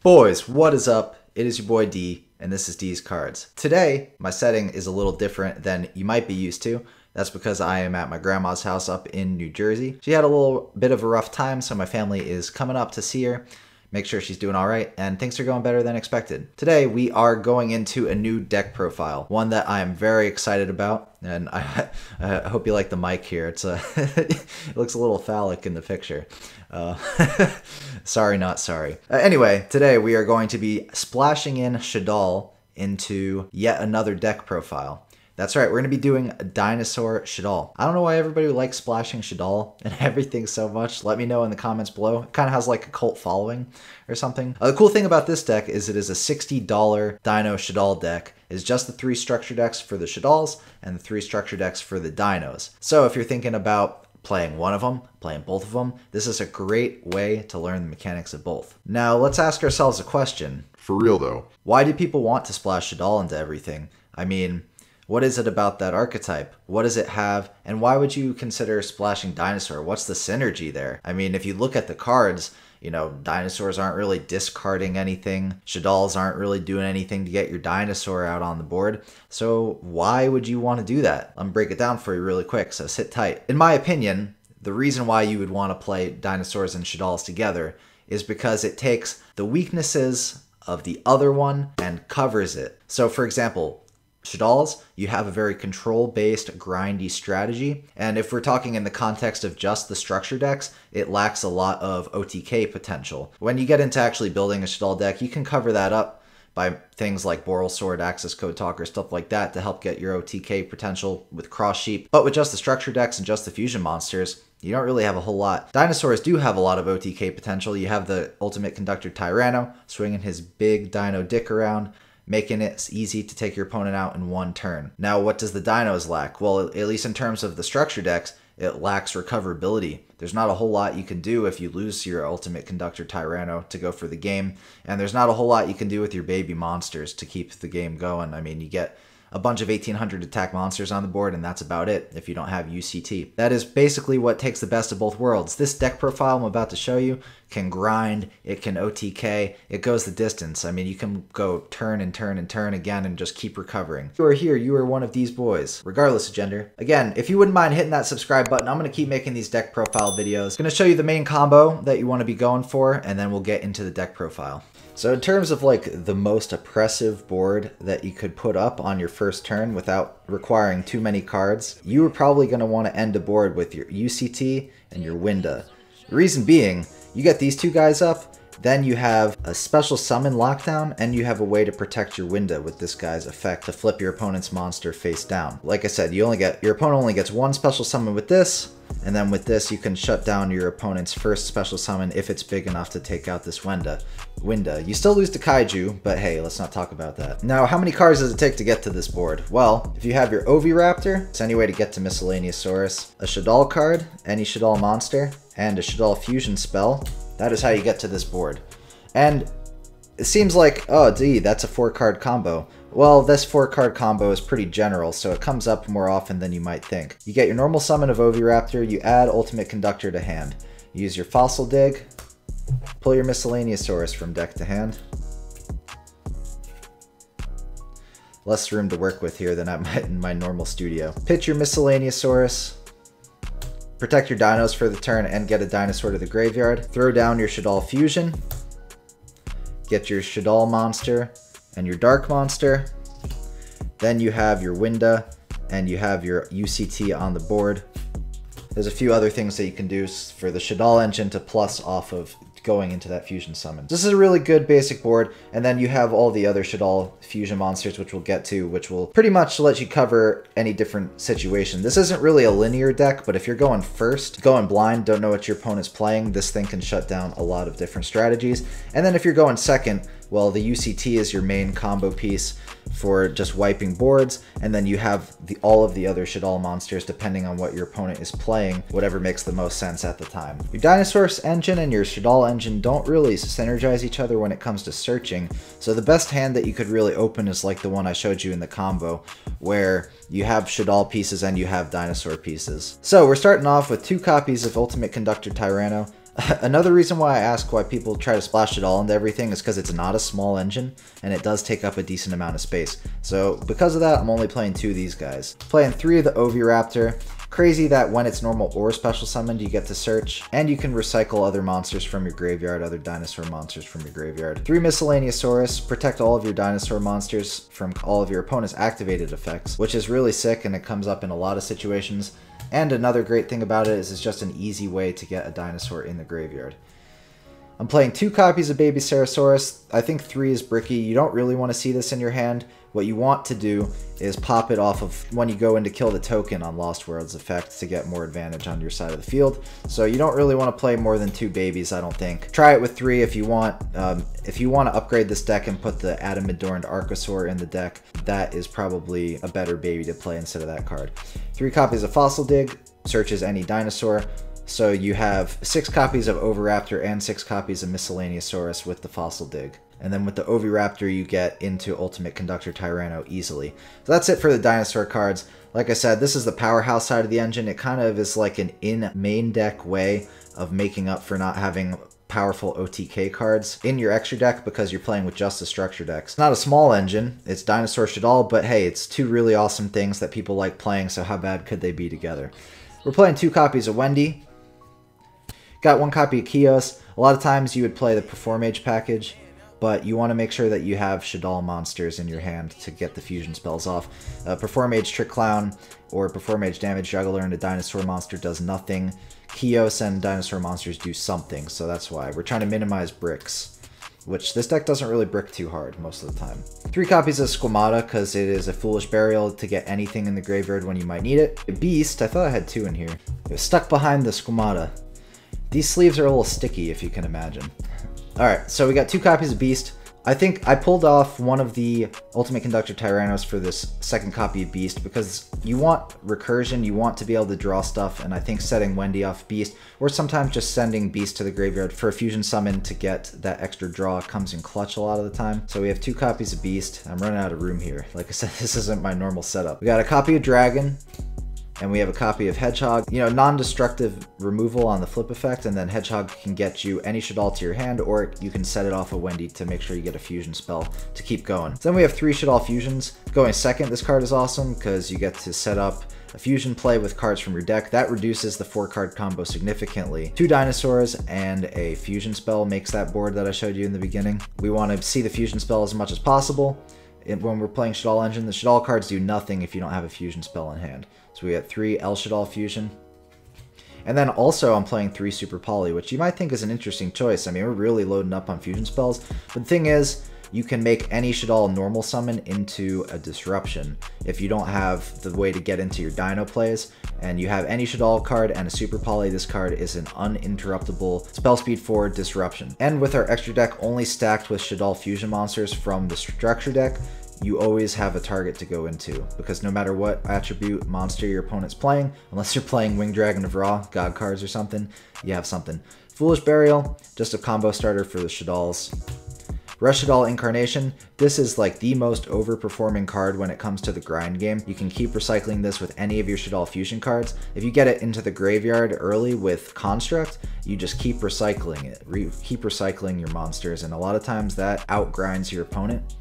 Boys, what is up? It is your boy D, and this is DeezCards. Today, my setting is a little different than you might be used to. That's because I am at my grandma's house up in New Jersey. She had a little bit of a rough time, so my family is coming up to see her, make sure she's doing all right, and things are going better than expected. Today, we are going into a new deck profile, one that I am very excited about, and I hope you like the mic here. It's it looks a little phallic in the picture. Sorry, not sorry. Anyway, today we are going to be splashing in Shaddolls into yet another deck profile. That's right, we're going to be doing a Dinosaur Shaddolls. I don't know why everybody likes splashing Shaddolls and everything so much. Let me know in the comments below. It kind of has like a cult following or something. The cool thing about this deck is it is a $60 Dino Shaddolls deck. It's just the 3 structure decks for the Shaddolls and the 3 structure decks for the Dinos. So if you're thinking about playing one of them, playing both of them, this is a great way to learn the mechanics of both. Now let's ask ourselves a question. For real though. Why do people want to splash Shaddolls into everything? I mean, what is it about that archetype? What does it have? And why would you consider splashing Dinosaur? What's the synergy there? I mean, if you look at the cards, you know, Dinosaurs aren't really discarding anything. Shaddolls aren't really doing anything to get your Dinosaur out on the board. So why would you want to do that? I'm gonna break it down for you really quick, so sit tight. In my opinion, the reason why you would want to play Dinosaurs and Shaddolls together is because it takes the weaknesses of the other one and covers it. So for example, Shaddolls, you have a very control-based, grindy strategy, and if we're talking in the context of just the structure decks, it lacks a lot of OTK potential. When you get into actually building a Shaddolls deck, you can cover that up by things like Boral Sword, Access Code Talker, stuff like that to help get your OTK potential with Cross Sheep. But with just the structure decks and just the fusion monsters, you don't really have a whole lot. Dinosaurs do have a lot of OTK potential. You have the Ultimate Conductor Tyranno swinging his big dino dick around, making it easy to take your opponent out in one turn. Now, what does the Dinos lack? Well, at least in terms of the structure decks, it lacks recoverability. There's not a whole lot you can do if you lose your Ultimate Conductor Tyranno to go for the game, and there's not a whole lot you can do with your baby monsters to keep the game going. I mean, you get a bunch of 1800 attack monsters on the board, and that's about it if you don't have UCT. That is basically what takes the best of both worlds. This deck profile I'm about to show you can grind, it can OTK, it goes the distance. I mean, you can go turn and turn and turn again and just keep recovering. You are here, you are one of these boys, regardless of gender. Again, if you wouldn't mind hitting that subscribe button, I'm going to keep making these deck profile videos. I'm going to show you the main combo that you want to be going for, and then we'll get into the deck profile. So in terms of like the most oppressive board that you could put up on your first turn without requiring too many cards, you are probably going to want to end a board with your UCT and your Winda. The reason being, you get these two guys up, then you have a special summon lockdown, and you have a way to protect your Winda with this guy's effect to flip your opponent's monster face down. Like I said, your opponent only gets one special summon with this, and then with this you can shut down your opponent's first special summon if it's big enough to take out this Winda. You still lose to Kaiju, but hey, let's not talk about that. Now, how many cards does it take to get to this board? Well, if you have your Oviraptor, it's any way to get to Miscellaneousaurus, a Shaddolls card, any Shaddolls monster, and a Shaddolls fusion spell, that is how you get to this board. And it seems like, oh D, that's a 4-card combo. Well, this 4-card combo is pretty general, so it comes up more often than you might think. You get your normal summon of Oviraptor, you add Ultimate Conductor to hand. You use your Fossil Dig, pull your Miscellaneousaurus from deck to hand. Less room to work with here than in my normal studio. Pitch your Miscellaneousaurus, protect your dinos for the turn, and get a dinosaur to the graveyard. Throw down your Shaddolls fusion, get your Shaddolls monster and your dark monster. Then you have your Winda and you have your UCT on the board. There's a few other things that you can do for the Shaddolls engine to plus off of going into that fusion summon. This is a really good basic board, and then you have all the other Shaddolls fusion monsters, which we'll get to, which will pretty much let you cover any different situation. This isn't really a linear deck, but if you're going first, going blind, don't know what your opponent's playing, this thing can shut down a lot of different strategies. And then if you're going second, well, the UCT is your main combo piece for just wiping boards, and then you have all of the other Shaddolls monsters depending on what your opponent is playing, whatever makes the most sense at the time. Your Dinosaurs engine and your Shaddolls engine don't really synergize each other when it comes to searching, so the best hand that you could really open is like the one I showed you in the combo, where you have Shaddolls pieces and you have Dinosaur pieces. So we're starting off with 2 copies of Ultimate Conductor Tyranno. Another reason why I ask why people try to splash it all into everything is because it's not a small engine, and it does take up a decent amount of space. So because of that, I'm only playing 2 of these guys. Playing 3 of the Oviraptor. Crazy that when it's normal or special summoned, you get to search, and you can recycle other monsters from your graveyard, other dinosaur monsters from your graveyard. 3 Miscellaneousaurus, protect all of your dinosaur monsters from all of your opponent's activated effects, which is really sick, and it comes up in a lot of situations. And another great thing about it is it's just an easy way to get a dinosaur in the graveyard. I'm playing 2 copies of Baby Ceratosaurus. I think 3 is bricky. You don't really want to see this in your hand. What you want to do is pop it off of when you go in to kill the token on Lost World's effect to get more advantage on your side of the field. So you don't really want to play more than 2 babies, I don't think. Try it with 3 if you want. If you want to upgrade this deck and put the Adam Adorned Archosaur in the deck, that is probably a better baby to play instead of that card. 3 copies of Fossil Dig, searches any dinosaur. So you have 6 copies of Oviraptor and 6 copies of Miscellaneousaurus with the Fossil Dig. And then with the Oviraptor, you get into Ultimate Conductor Tyranno easily. So that's it for the dinosaur cards. Like I said, this is the powerhouse side of the engine. It kind of is like an in-main deck way of making up for not having powerful OTK cards in your extra deck because you're playing with just the structure decks. It's not a small engine, it's Dinosaur Shaddoll, but hey, it's 2 really awesome things that people like playing, so how bad could they be together? We're playing 2 copies of Wendy. Got 1 copy of Kios. A lot of times you would play the Performage package, but you want to make sure that you have Shaddol monsters in your hand to get the fusion spells off. Performage Trick Clown or Performage Damage Juggler and a dinosaur monster does nothing. Kios and dinosaur monsters do something, so that's why. We're trying to minimize bricks, which this deck doesn't really brick too hard most of the time. 3 copies of Squamata because it is a foolish burial to get anything in the graveyard when you might need it. A Beast, I thought I had 2 in here. It was stuck behind the Squamata. These sleeves are a little sticky if you can imagine. Alright, so we got 2 copies of Beast. I think I pulled off one of the Ultimate Conductor Tyrannos for this 2nd copy of Beast because you want recursion, you want to be able to draw stuff, and I think setting Wendy off Beast, or sometimes just sending Beast to the graveyard for a fusion summon to get that extra draw comes in clutch a lot of the time. So we have 2 copies of Beast. I'm running out of room here. Like I said, this isn't my normal setup. We got a copy of Dragon, and we have a copy of Hedgehog. You know, non-destructive removal on the flip effect, and then Hedgehog can get you any Shaddol to your hand, or you can set it off of Wendy to make sure you get a fusion spell to keep going. So then we have 3 Shaddol fusions. Going second, this card is awesome because you get to set up a fusion play with cards from your deck. That reduces the 4-card combo significantly. 2 dinosaurs and a fusion spell makes that board that I showed you in the beginning. We want to see the fusion spell as much as possible. When we're playing Shaddol Engine, the Shaddol cards do nothing if you don't have a fusion spell in hand. So we got 3 El Shaddol Fusion. And then also I'm playing 3 Super Poly, which you might think is an interesting choice. I mean, we're really loading up on fusion spells. But the thing is, you can make any Shaddol normal summon into a disruption if you don't have the way to get into your dino plays. And you have any Shaddol card and a Super Poly, this card is an uninterruptible spell speed 4 disruption. And with our extra deck only stacked with Shaddol fusion monsters from the structure deck, you always have a target to go into, because no matter what attribute monster your opponent's playing, unless you're playing Winged Dragon of Ra, God cards or something, you have something. Foolish Burial, just a combo starter for the Shaddolls. Rush Shaddol Incarnation, this is like the most overperforming card when it comes to the grind game. You can keep recycling this with any of your Shaddol fusion cards. If you get it into the graveyard early with Construct, you just keep recycling it. Keep recycling your monsters, and a lot of times that outgrinds your opponent.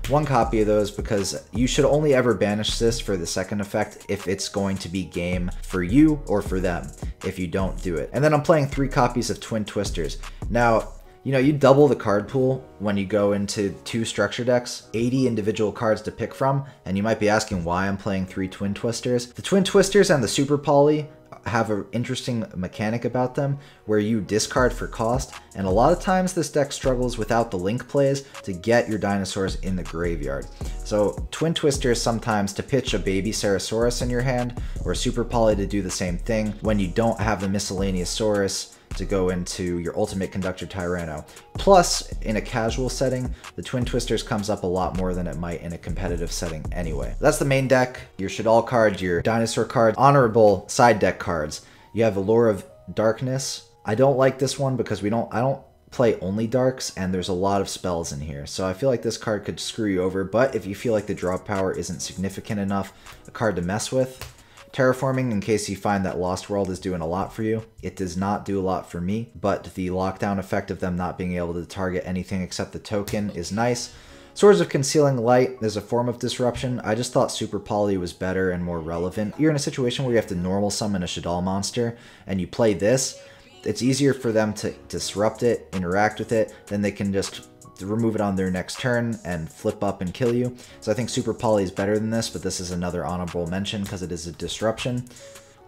1 copy of those because you should only ever banish this for the 2nd effect if it's going to be game for you or for them if you don't do it. And then I'm playing 3 copies of Twin Twisters. Now, you know, you double the card pool when you go into 2 structure decks, 80 individual cards to pick from, and you might be asking why I'm playing 3 Twin Twisters. The Twin Twisters and the Super Poly have an interesting mechanic about them where you discard for cost, and a lot of times this deck struggles without the link plays to get your dinosaurs in the graveyard. So Twin Twisters sometimes to pitch a baby Ceratosaurus in your hand, or Super Poly to do the same thing when you don't have the Miscellaneousaurus to go into your Ultimate Conductor Tyranno. Plus, in a casual setting, the Twin Twisters comes up a lot more than it might in a competitive setting anyway. That's the main deck, your Shaddol cards, your dinosaur cards, honorable side deck cards. You have Allure of Darkness. I don't like this one because I don't play only darks, and there's a lot of spells in here. So I feel like this card could screw you over, but if you feel like the draw power isn't significant enough, a card to mess with. Terraforming, in case you find that Lost World is doing a lot for you. It does not do a lot for me, but the lockdown effect of them not being able to target anything except the token is nice. Swords of Concealing Light is a form of disruption. I just thought Super Poly was better and more relevant. You're in a situation where you have to normal summon a Shaddol monster, and you play this, it's easier for them to disrupt it, interact with it, then they can just remove it on their next turn and flip up and kill you. So I think Super Poly is better than this, but this is another honorable mention because it is a disruption.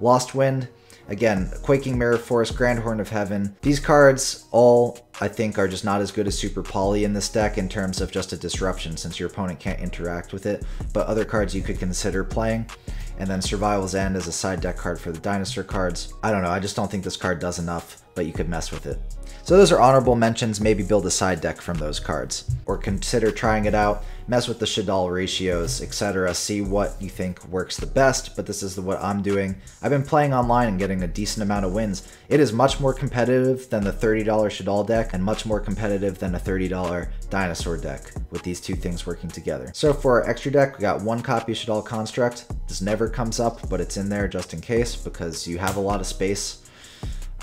Lost Wind, again, Quaking Mirror Forest, Grand Horn of Heaven. These cards all, I think, are just not as good as Super Poly in this deck in terms of just a disruption since your opponent can't interact with it, but other cards you could consider playing. And then Survival's End is a side deck card for the Dinosaur cards. I don't know, I just don't think this card does enough, but you could mess with it. So those are honorable mentions. Maybe build a side deck from those cards. Or consider trying it out, mess with the Shaddol ratios, etc. See what you think works the best, but this is what I'm doing. I've been playing online and getting a decent amount of wins. It is much more competitive than the $30 Shaddol deck and much more competitive than a $30 Dinosaur deck with these two things working together. So for our extra deck, we got 1 copy of Shaddol Construct. This never comes up, but it's in there just in case because you have a lot of space.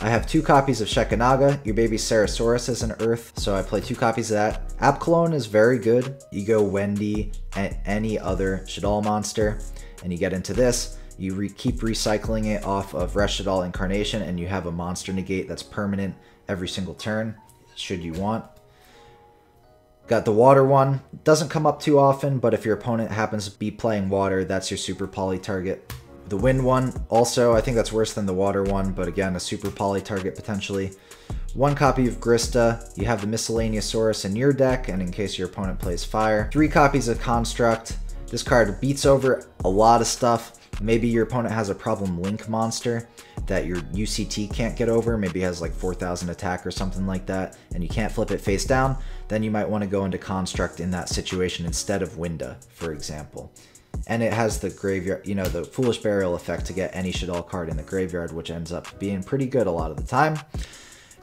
I have 2 copies of Shekanaga. Your baby Sarasaurus is an Earth, so I play 2 copies of that. App Clone is very good. Yugioh, Wendy, and any other Shaddol monster. And you get into this, you keep recycling it off of Rest Shaddol Incarnation, and you have a monster negate that's permanent every single turn, should you want. Got the water one. Doesn't come up too often, but if your opponent happens to be playing water, that's your Super Poly target. The wind one, also, I think that's worse than the water one, but again, a Super Poly target potentially. 1 copy of Grista. You have the Miscellaneousaurus in your deck, and in case your opponent plays fire. 3 copies of Construct. This card beats over a lot of stuff. Maybe your opponent has a problem Link monster that your UCT can't get over. Maybe it has like 4,000 attack or something like that, and you can't flip it face down. Then you might want to go into Construct in that situation instead of Winda, for example. And it has the graveyard, you know, the Foolish Burial effect to get any Shaddol card in the graveyard, which ends up being pretty good a lot of the time.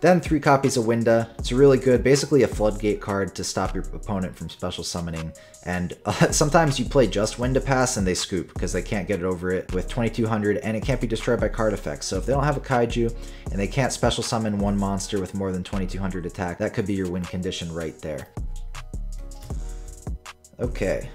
Then 3 copies of Winda. It's really good, basically a floodgate card to stop your opponent from special summoning. And sometimes you play just Winda Pass and they scoop because they can't get it over it with 2200, and it can't be destroyed by card effects. So if they don't have a Kaiju and they can't special summon 1 monster with more than 2200 attack, that could be your win condition right there. Okay.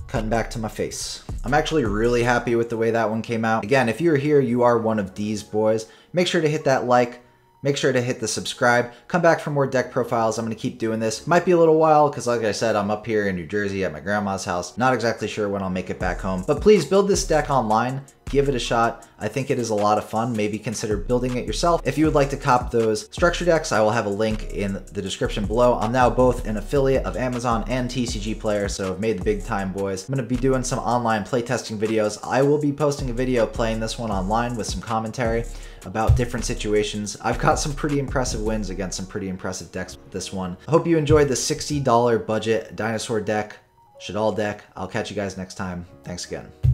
Cutting back to my face. I'm actually really happy with the way that one came out. Again, if you're here, you are one of these boys. Make sure to hit that like. Make sure to hit the subscribe. Come back for more deck profiles. I'm going to keep doing this. Might be a little while because like I said, I'm up here in New Jersey at my grandma's house. Not exactly sure when I'll make it back home. But please build this deck online. Give it a shot. I think it is a lot of fun. Maybe consider building it yourself. If you would like to cop those structure decks, I will have a link in the description below. I'm now both an affiliate of Amazon and TCG Player, so I've made the big time, boys. I'm going to be doing some online playtesting videos. I will be posting a video playing this one online with some commentary about different situations. I've got some pretty impressive wins against some pretty impressive decks with this one. I hope you enjoyed the $60 budget Dinosaur deck, Shaddol deck. I'll catch you guys next time. Thanks again.